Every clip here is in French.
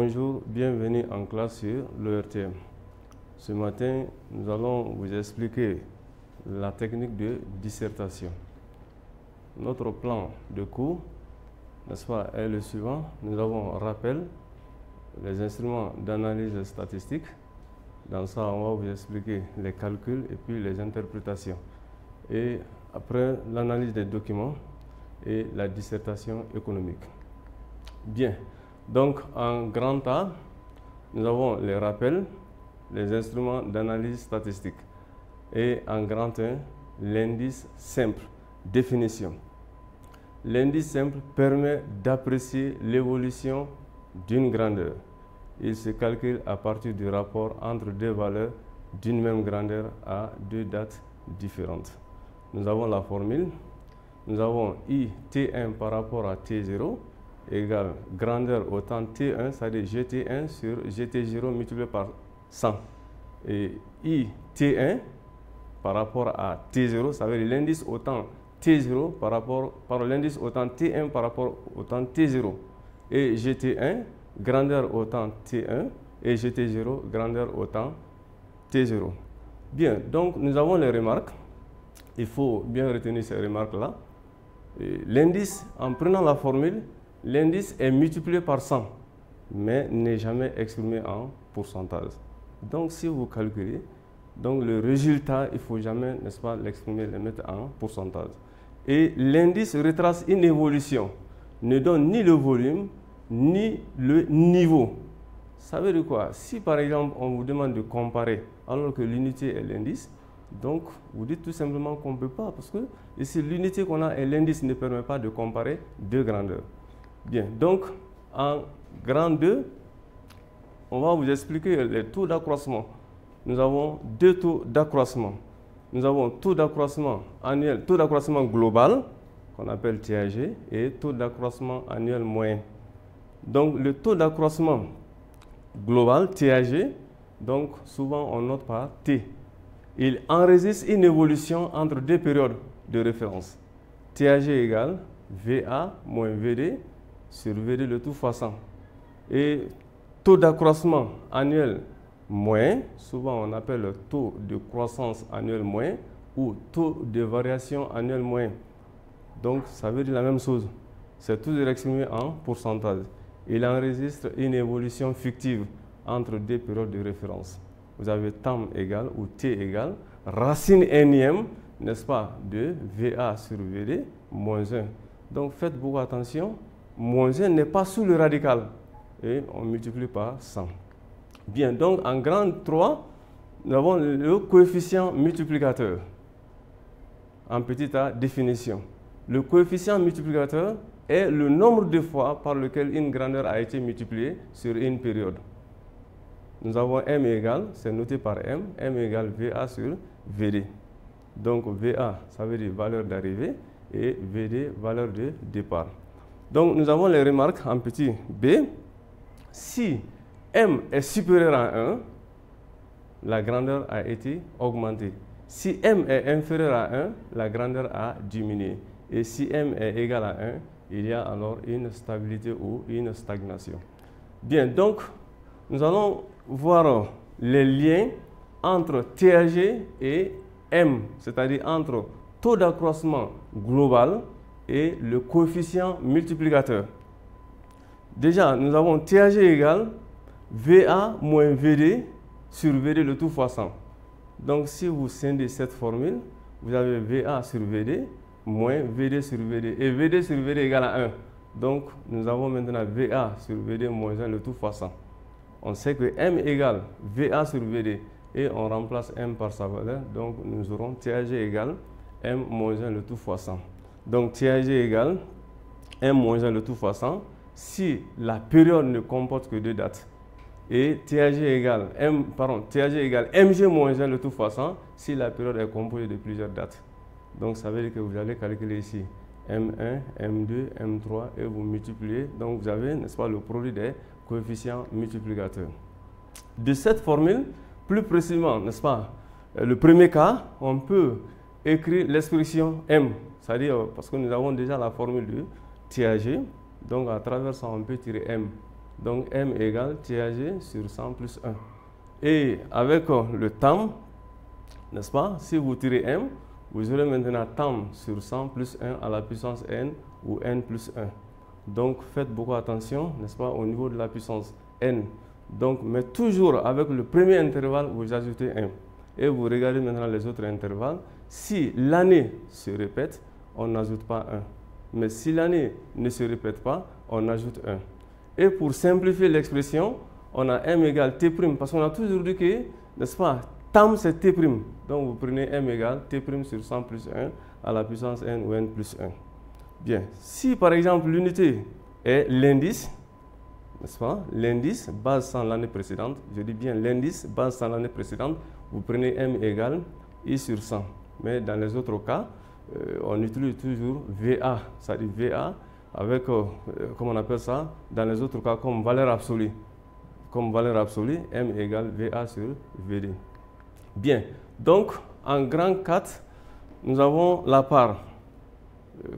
Bonjour, bienvenue en classe sur l'ERTM. Ce matin, nous allons vous expliquer la technique de dissertation. Notre plan de cours, n'est-ce pas, est le suivant. Nous avons rappel, les instruments d'analyse statistique. Dans ça, on va vous expliquer les calculs et puis les interprétations. Et après, l'analyse des documents et la dissertation économique. Bien. Donc, en grand A, nous avons les rappels, les instruments d'analyse statistique. Et en grand 1, l'indice simple, définition. L'indice simple permet d'apprécier l'évolution d'une grandeur. Il se calcule à partir du rapport entre deux valeurs d'une même grandeur à deux dates différentes. Nous avons la formule. Nous avons IT1 par rapport à T0 égale grandeur au temps T1, c'est-à-dire GT1 sur GT0 multiplié par 100. Et IT1 par rapport à T0, ça veut dire l'indice au temps T0 par l'indice au temps T1 par rapport au temps T0. Et GT1, grandeur au temps T1 et GT0, grandeur au temps T0. Bien, donc nous avons les remarques. Il faut bien retenir ces remarques-là. L'indice, en prenant la formule, l'indice est multiplié par 100, mais n'est jamais exprimé en pourcentage. Donc, si vous calculez, donc le résultat, il ne faut jamais, n'est-ce pas, l'exprimer, le mettre en pourcentage. Et l'indice retrace une évolution, ne donne ni le volume, ni le niveau. Ça veut dire quoi? Si par exemple, on vous demande de comparer, alors que l'unité est l'indice, donc vous dites tout simplement qu'on ne peut pas, parce que ici, l'unité qu'on a et l'indice ne permet pas de comparer deux grandeurs. Bien, donc en grand 2, on va vous expliquer les taux d'accroissement. Nous avons deux taux d'accroissement. Nous avons taux d'accroissement annuel, taux d'accroissement global, qu'on appelle TAG, et taux d'accroissement annuel moyen. Donc le taux d'accroissement global, TAG, donc souvent on note par T. Il enregistre une évolution entre deux périodes de référence. TAG égale VA moins VD sur VD le tout fois 100. Et taux d'accroissement annuel moyen, souvent on appelle le taux de croissance annuel moyen ou taux de variation annuel moyen. Donc ça veut dire la même chose. C'est toujours exprimé en pourcentage. Il enregistre une évolution fictive entre deux périodes de référence. Vous avez temps égal ou T égale racine énième, n'est-ce pas, de VA sur VD moins 1. Donc faites beaucoup attention. Moins 1 n'est pas sous le radical et on multiplie par 100. Bien, donc en grand 3, nous avons le coefficient multiplicateur. En petit a, définition. Le coefficient multiplicateur est le nombre de fois par lequel une grandeur a été multipliée sur une période. Nous avons M égale, c'est noté par M égale VA sur VD. Donc VA, ça veut dire valeur d'arrivée et VD, valeur de départ. Donc, nous avons les remarques en petit b. Si m est supérieur à 1, la grandeur a été augmentée. Si m est inférieur à 1, la grandeur a diminué. Et si m est égal à 1, il y a alors une stabilité ou une stagnation. Bien, donc, nous allons voir les liens entre TAG et m, c'est-à-dire entre taux d'accroissement global et le coefficient multiplicateur. Déjà, nous avons TAG égale VA moins VD sur VD le tout fois 100. Donc, si vous scindez cette formule, vous avez VA sur VD moins VD sur VD. Et VD sur VD égale à 1. Donc, nous avons maintenant VA sur VD moins 1 le tout fois 100. On sait que M égale VA sur VD et on remplace M par sa valeur. Donc, nous aurons TAG égale M moins 1 le tout fois 100. Donc, TAG égale M moins 1 le tout fois 100 si la période ne comporte que deux dates. Et TAG égale MG moins 1 le tout fois 100 si la période est composée de plusieurs dates. Donc, ça veut dire que vous allez calculer ici M1, M2, M3 et vous multipliez. Donc, vous avez, n'est-ce pas, le produit des coefficients multiplicateurs. De cette formule, plus précisément, n'est-ce pas, le premier cas, on peut écrire l'expression M, c'est-à-dire parce que nous avons déjà la formule de TAG, donc à travers ça, on peut tirer M. Donc M égale TAG sur 100 plus 1. Et avec le tam, n'est-ce pas, si vous tirez M, vous aurez maintenant tam sur 100 plus 1 à la puissance n ou n plus 1. Donc faites beaucoup attention, n'est-ce pas, au niveau de la puissance n. Donc, mais toujours avec le premier intervalle, vous ajoutez 1. Et vous regardez maintenant les autres intervalles. Si l'année se répète, on n'ajoute pas 1. Mais si l'année ne se répète pas, on ajoute 1. Et pour simplifier l'expression, on a m égale t', parce qu'on a toujours dit que, n'est-ce pas, tam c'est t'. Donc vous prenez m égale t' sur 100 plus 1 à la puissance n ou n plus 1. Bien, si par exemple l'unité est l'indice, n'est-ce pas, l'indice base sans l'année précédente, je dis bien l'indice base sans l'année précédente, vous prenez m égale i sur 100. Mais dans les autres cas, on utilise toujours VA, c'est-à-dire VA avec, comment on appelle ça, dans les autres cas comme valeur absolue. Comme valeur absolue, M égale VA sur VD. Bien, donc en grand 4, nous avons la part.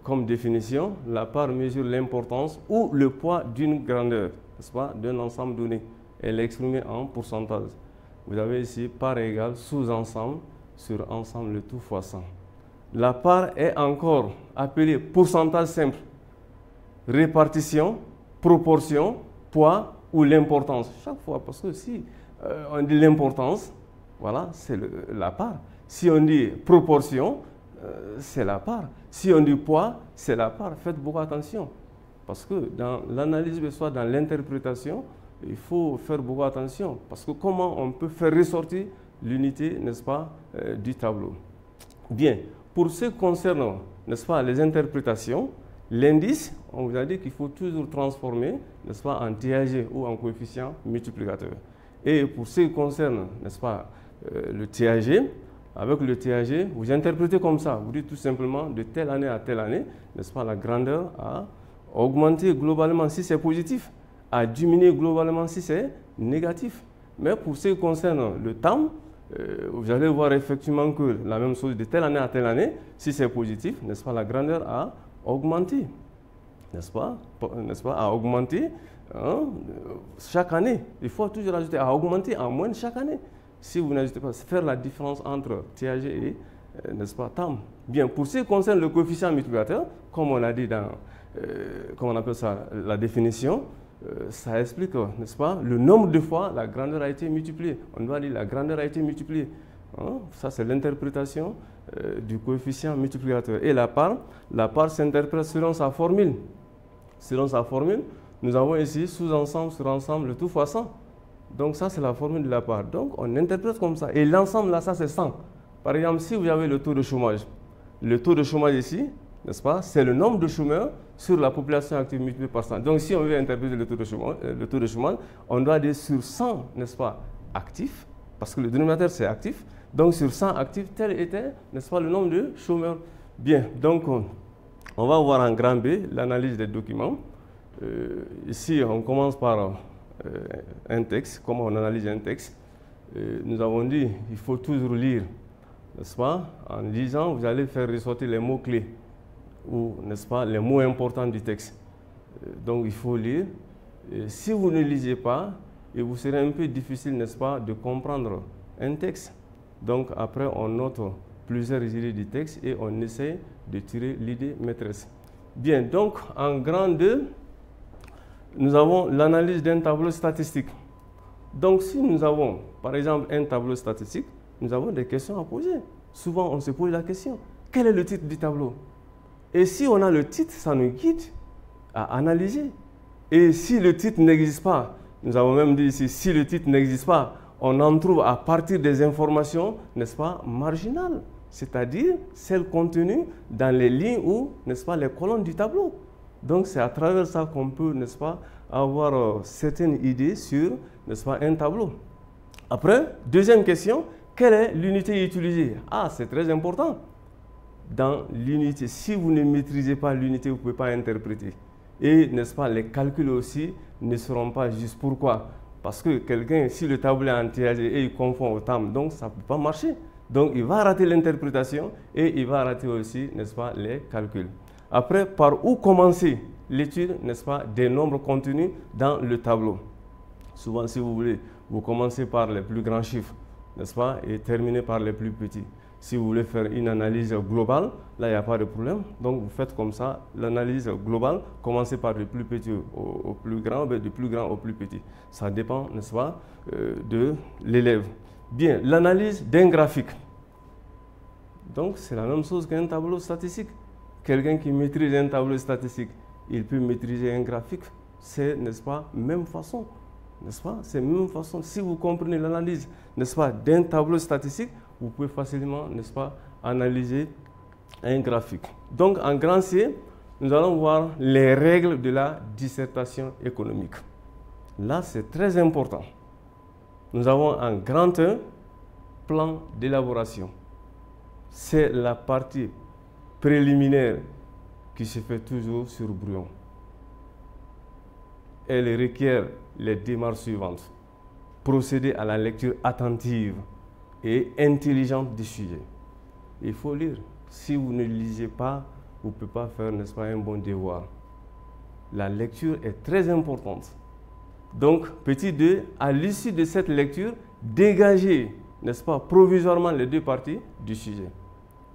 Comme définition, la part mesure l'importance ou le poids d'une grandeur, n'est-ce pas, d'un ensemble donné. Elle est exprimée en pourcentage. Vous avez ici part égale sous-ensemble sur ensemble le tout fois 100. La part est encore appelée pourcentage simple, répartition, proportion, poids ou l'importance. Chaque fois, parce que si on dit l'importance, voilà, c'est la part. Si on dit proportion, c'est la part. Si on dit poids, c'est la part. Faites beaucoup attention. Parce que dans l'analyse, soit dans l'interprétation, il faut faire beaucoup attention. Parce que comment on peut faire ressortir l'unité, n'est-ce pas, du tableau. Bien, pour ce qui concerne, n'est-ce pas, les interprétations, l'indice, on vous a dit qu'il faut toujours transformer, n'est-ce pas, en TAG ou en coefficient multiplicateur. Et pour ce qui concerne, n'est-ce pas, le TAG, avec le TAG, vous interprétez comme ça. Vous dites tout simplement de telle année à telle année, n'est-ce pas, la grandeur a augmenté globalement si c'est positif, a diminué globalement si c'est négatif. Mais pour ce qui concerne le temps, vous allez voir effectivement que la même chose de telle année à telle année, si c'est positif, n'est-ce pas, la grandeur a augmenté, n'est-ce pas, a augmenté chaque année. Il faut toujours ajouter a augmenté en moyenne chaque année. Si vous n'ajoutez pas, faire la différence entre TAG et, n'est-ce pas, TAM. Bien, pour ce qui concerne le coefficient multiplicateur, comme on l'a dit dans, comment on appelle ça, la définition, ça explique, n'est-ce pas, le nombre de fois la grandeur a été multipliée. On doit dire la grandeur a été multipliée. Hein? Ça, c'est l'interprétation du coefficient multiplicateur. Et la part s'interprète selon sa formule. Selon sa formule, nous avons ici sous-ensemble sur ensemble le tout fois 100. Donc ça, c'est la formule de la part. Donc on interprète comme ça. Et l'ensemble là, ça c'est 100. Par exemple, si vous avez le taux de chômage ici, n'est-ce pas, c'est le nombre de chômeurs sur la population active multiplié par 100. Donc si on veut interpréter le taux de chômage, on doit dire sur 100, n'est-ce pas, actifs, parce que le dénominateur c'est actif. Donc sur 100 actifs, tel était, n'est-ce pas, le nombre de chômeurs. Bien, donc on va voir en grand B l'analyse des documents. Ici, on commence par un texte, comment on analyse un texte. Nous avons dit il faut toujours lire, n'est-ce pas? En lisant, vous allez faire ressortir les mots-clés ou, n'est-ce pas, les mots importants du texte. Donc il faut lire. Et si vous ne lisez pas, il vous serait un peu difficile, n'est-ce pas, de comprendre un texte. Donc après, on note plusieurs idées du texte et on essaie de tirer l'idée maîtresse. Bien, donc en grand 2, nous avons l'analyse d'un tableau statistique. Donc, si nous avons, par exemple, un tableau statistique, nous avons des questions à poser. Souvent, on se pose la question, quel est le titre du tableau? Et si on a le titre, ça nous guide à analyser. Et si le titre n'existe pas, nous avons même dit ici, si le titre n'existe pas, on en trouve à partir des informations, n'est-ce pas, marginales. C'est-à-dire celles contenues dans les lignes ou, n'est-ce pas, les colonnes du tableau. Donc, c'est à travers ça qu'on peut, n'est-ce pas, avoir certaines idées sur, n'est-ce pas, un tableau. Après, deuxième question, quelle est l'unité utilisée? Ah, c'est très important. Dans l'unité, si vous ne maîtrisez pas l'unité, vous ne pouvez pas interpréter. Et, n'est-ce pas, les calculs aussi ne seront pas justes. Pourquoi? Parce que quelqu'un, si le tableau est en TAG et il confond au TAM, donc ça ne peut pas marcher. Donc, il va rater l'interprétation et il va rater aussi, n'est-ce pas, les calculs. Après, par où commencer l'étude, n'est-ce pas, des nombres contenus dans le tableau. Souvent, si vous voulez, vous commencez par les plus grands chiffres, n'est-ce pas, et terminez par les plus petits. Si vous voulez faire une analyse globale, là, il n'y a pas de problème. Donc, vous faites comme ça, l'analyse globale, commencez par le plus petit au plus grand, du plus grand au plus petit. Ça dépend, n'est-ce pas, de l'élève. Bien, l'analyse d'un graphique. Donc, c'est la même chose qu'un tableau statistique. Quelqu'un qui maîtrise un tableau statistique, il peut maîtriser un graphique. C'est, n'est-ce pas, même façon. N'est-ce pas? C'est la même façon. Si vous comprenez l'analyse, n'est-ce pas, d'un tableau statistique, vous pouvez facilement, n'est-ce pas, analyser un graphique. Donc, en grand C, nous allons voir les règles de la dissertation économique. Là, c'est très important. Nous avons en grand 1, plan d'élaboration. C'est la partie préliminaire qui se fait toujours sur brouillon. Elle requiert les démarches suivantes. Procéder à la lecture attentive et intelligente du sujet. Il faut lire. Si vous ne lisez pas, vous ne pouvez pas faire, n'est-ce pas, un bon devoir. La lecture est très importante. Donc, petit 2, à l'issue de cette lecture, dégagez, n'est-ce pas, provisoirement les deux parties du sujet.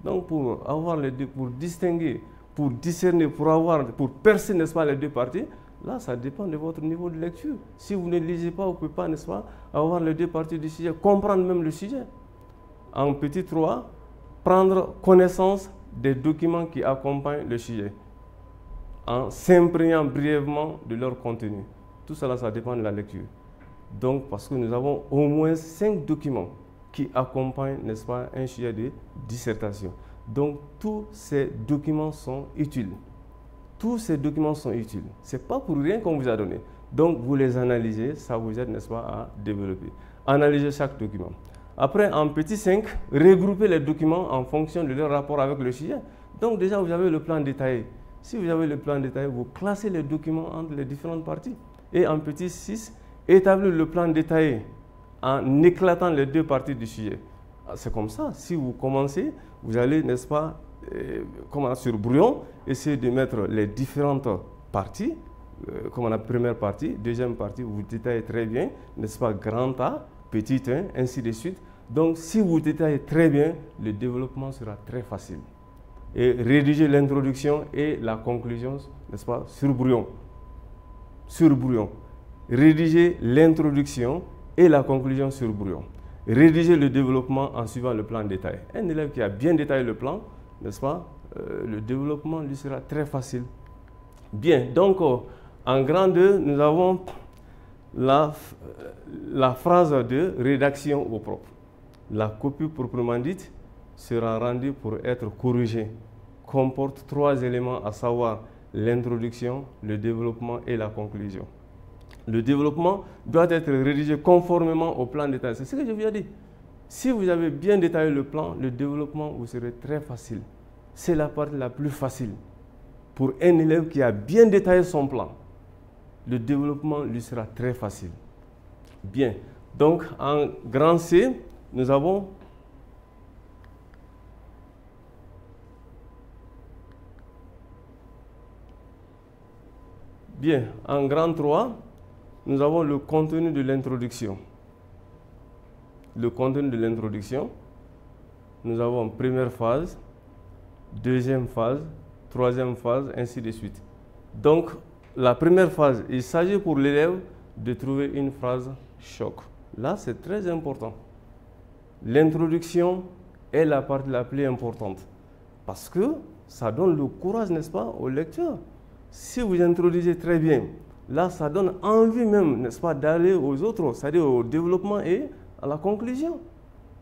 Donc, pour avoir les deux, pour distinguer, pour discerner, pour percer, n'est-ce pas, les deux parties, là, ça dépend de votre niveau de lecture. Si vous ne lisez pas, vous ne pouvez pas, n'est-ce pas, avoir les deux parties du sujet, comprendre même le sujet. En petit 3, prendre connaissance des documents qui accompagnent le sujet, en s'imprégnant brièvement de leur contenu. Tout cela, ça dépend de la lecture. Donc, parce que nous avons au moins 5 documents qui accompagnent, n'est-ce pas, un sujet de dissertation. Donc, tous ces documents sont utiles. Tous ces documents sont utiles. Ce n'est pas pour rien qu'on vous a donné. Donc, vous les analysez, ça vous aide, n'est-ce pas, à développer. Analysez chaque document. Après, en petit 5, regroupez les documents en fonction de leur rapport avec le sujet. Donc, déjà, vous avez le plan détaillé. Si vous avez le plan détaillé, vous classez les documents entre les différentes parties. Et en petit 6, établir le plan détaillé en éclatant les deux parties du sujet. C'est comme ça. Si vous commencez, vous allez, n'est-ce pas, sur brouillon, essayer de mettre les différentes parties, comme la première partie, deuxième partie, vous détaillez très bien, n'est-ce pas, grand A, petit 1, ainsi de suite. Donc, si vous détaillez très bien, le développement sera très facile. Et rédiger l'introduction et la conclusion, n'est-ce pas, sur brouillon. Sur brouillon. Rédiger l'introduction et la conclusion sur brouillon. Rédiger le développement en suivant le plan détaillé. Un élève qui a bien détaillé le plan, n'est-ce pas, le développement lui sera très facile. Bien, donc en grand 2, nous avons la phrase de rédaction au propre. La copie proprement dite sera rendue pour être corrigée. Comporte 3 éléments, à savoir l'introduction, le développement et la conclusion. Le développement doit être rédigé conformément au plan détaillé. C'est ce que je vous ai dit. Si vous avez bien détaillé le plan, le développement vous serait très facile. C'est la partie la plus facile. Pour un élève qui a bien détaillé son plan, le développement lui sera très facile. Bien. Donc, en grand C, nous avons bien, en grand 3, nous avons le contenu de l'introduction. Le contenu de l'introduction, nous avons première phase, deuxième phase, troisième phase, ainsi de suite. Donc, la première phase, il s'agit pour l'élève de trouver une phrase choc. Là, c'est très important. L'introduction est la partie la plus importante parce que ça donne le courage, n'est-ce pas, au lecteur. Si vous introduisez très bien, là, ça donne envie même, n'est-ce pas, d'aller aux autres, c'est-à-dire au développement et à la conclusion.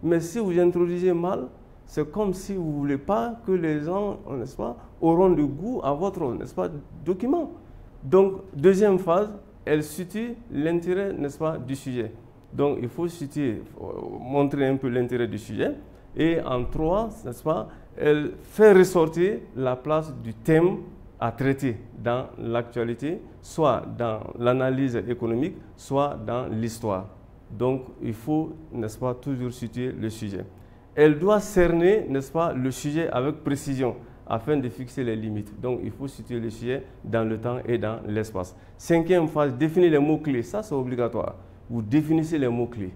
Mais si vous introduisez mal, c'est comme si vous ne voulez pas que les gens, n'est-ce pas, auront du goût à votre, n'est-ce pas, document. Donc, deuxième phase, elle situe l'intérêt, n'est-ce pas, du sujet. Donc, il faut situer, montrer un peu l'intérêt du sujet. Et en 3, n'est-ce pas, elle fait ressortir la place du thème à traiter dans l'actualité, soit dans l'analyse économique, soit dans l'histoire. Donc, il faut, n'est-ce pas, toujours situer le sujet. Elle doit cerner, n'est-ce pas, le sujet avec précision, afin de fixer les limites. Donc, il faut situer le sujet dans le temps et dans l'espace. 5e phase, définir les mots-clés. Ça, c'est obligatoire. Vous définissez les mots-clés.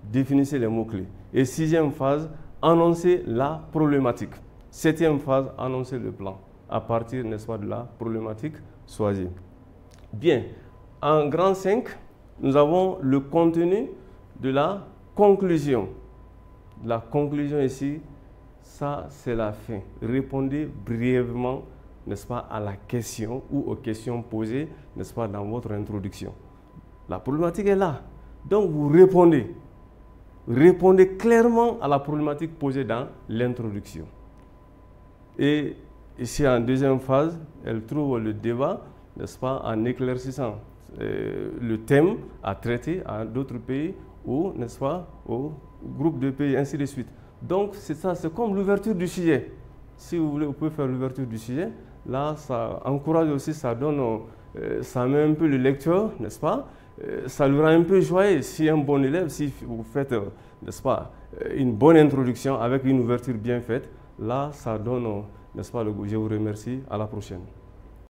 Définissez les mots-clés. Et 6e phase, annoncer la problématique. 7e phase, annoncer le plan à partir, n'est-ce pas, de la problématique choisie. Bien, en grand 5, nous avons le contenu de la conclusion. La conclusion ici, ça c'est la fin. Répondez brièvement, n'est-ce pas, à la question ou aux questions posées, n'est-ce pas, dans votre introduction. La problématique est là. Donc vous répondez. Répondez clairement à la problématique posée dans l'introduction. Et ici, en deuxième phase, elle trouve le débat, n'est-ce pas, en éclaircissant le thème à traiter à d'autres pays ou, n'est-ce pas, au groupe de pays, ainsi de suite. Donc, c'est ça, c'est comme l'ouverture du sujet. Si vous voulez, vous pouvez faire l'ouverture du sujet. Là, ça encourage aussi, ça donne, ça met un peu le lecteur, n'est-ce pas? Ça lui rend un peu joyeux. Si un bon élève, si vous faites, n'est-ce pas, une bonne introduction avec une ouverture bien faite, là, ça donne, n'est-ce pas, je vous remercie. À la prochaine.